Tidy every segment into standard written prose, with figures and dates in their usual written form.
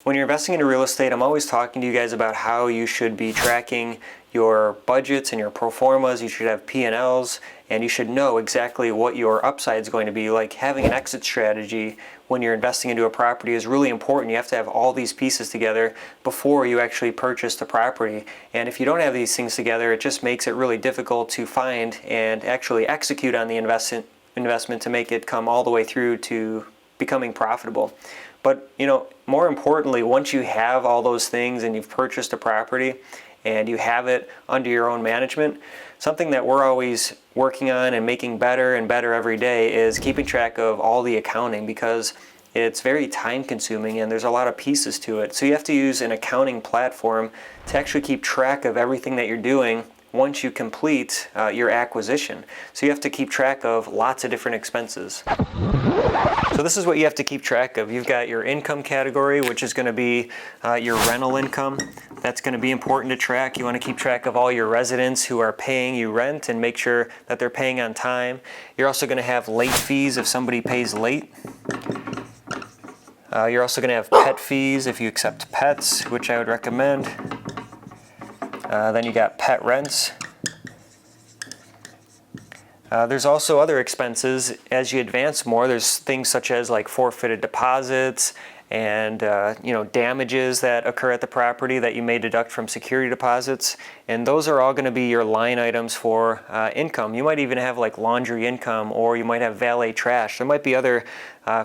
When you're investing into real estate, I'm always talking to you guys about how you should be tracking your budgets and your pro formas. You should have P&Ls, and you should know exactly what your upside is going to be. Like having an exit strategy when you're investing into a property is really important. You have to have all these pieces together before you actually purchase the property. And if you don't have these things together, it just makes it really difficult to find and actually execute on the investment to make it come all the way through to becoming profitable. But more importantly, once you have all those things and you've purchased a property and you have it under your own management, something that we're always working on and making better and better every day is keeping track of all the accounting, because it's very time consuming and there's a lot of pieces to it. So you have to use an accounting platform to actually keep track of everything that you're doing once you complete your acquisition. So you have to keep track of lots of different expenses. So this is what you have to keep track of. You've got your income category, which is going to be your rental income. That's going to be important to track. You want to keep track of all your residents who are paying you rent and make sure that they're paying on time. You're also going to have late fees if somebody pays late. You're also going to have pet fees if you accept pets, which I would recommend. Then you got pet rents. There's also other expenses as you advance more. There's things such as like forfeited deposits and damages that occur at the property that you may deduct from security deposits, and those are all going to be your line items for income. You might even have like laundry income, or you might have valet trash. There might be other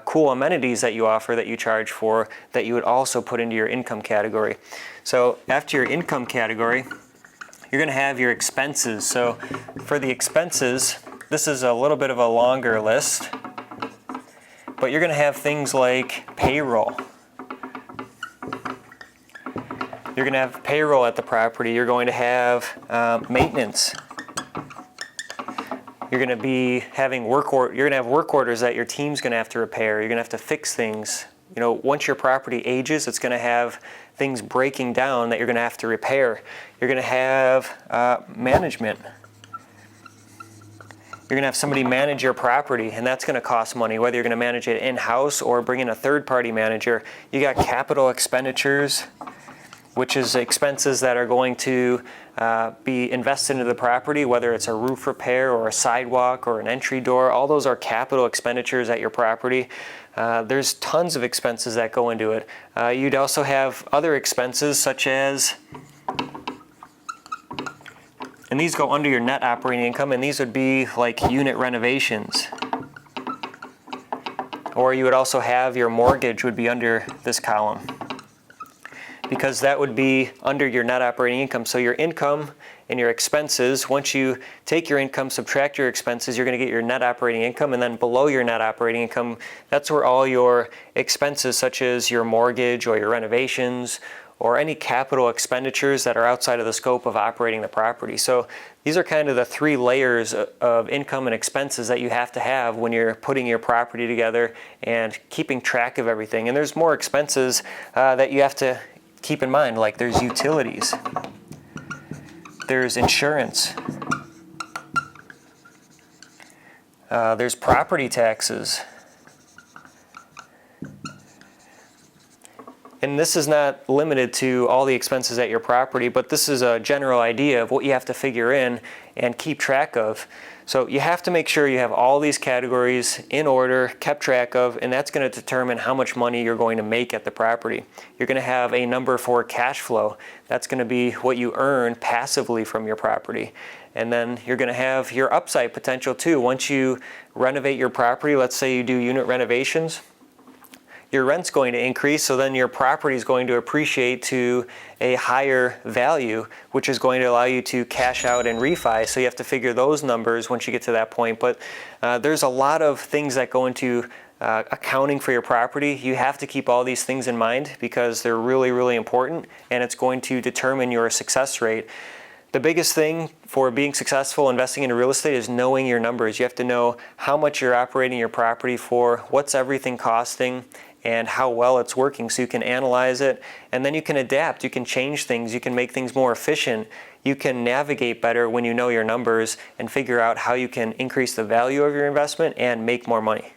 cool amenities that you offer that you charge for that you would also put into your income category. So after your income category, you're going to have your expenses. So for the expenses, this is a little bit of a longer list, but you're going to have things like payroll. You're going to have payroll at the property. You're going to have maintenance. You're going to be having you're going to have work orders that your team's going to have to repair. You're going to have to fix things. Once your property ages, it's going to have things breaking down that you're going to have to repair. You're going to have management. You're going to have somebody manage your property, and that's going to cost money, whether you're going to manage it in-house or bring in a third-party manager. You got capital expenditures, which is expenses that are going to be invested into the property, whether it's a roof repair or a sidewalk or an entry door. All those are capital expenditures at your property. There's tons of expenses that go into it. You'd also have other expenses such as, and these go under your net operating income, and these would be like unit renovations. Or you would also have your mortgage would be under this column, because that would be under your net operating income. So your income and your expenses, once you take your income, subtract your expenses, you're going to get your net operating income, and then below your net operating income, that's where all your expenses such as your mortgage or your renovations or any capital expenditures that are outside of the scope of operating the property. So these are kind of the three layers of income and expenses that you have to have when you're putting your property together and keeping track of everything. And there's more expenses that you have to keep in mind, like there's utilities, there's insurance, there's property taxes. And this is not limited to all the expenses at your property, but this is a general idea of what you have to figure in and keep track of. So you have to make sure you have all these categories in order, kept track of, and that's going to determine how much money you're going to make at the property. You're going to have a number for cash flow. That's going to be what you earn passively from your property. And then you're going to have your upside potential too. Once you renovate your property, let's say you do unit renovations, your rent's going to increase, so then your property is going to appreciate to a higher value, which is going to allow you to cash out and refi. So you have to figure those numbers once you get to that point. But there's a lot of things that go into accounting for your property. You have to keep all these things in mind because they're really, really important, and it's going to determine your success rate. The biggest thing for being successful investing into real estate is knowing your numbers. You have to know how much you're operating your property for, what's everything costing, and how well it's working, so you can analyze it, and then you can adapt. You can change things. You can make things more efficient. You can navigate better when you know your numbers and figure out how you can increase the value of your investment and make more money.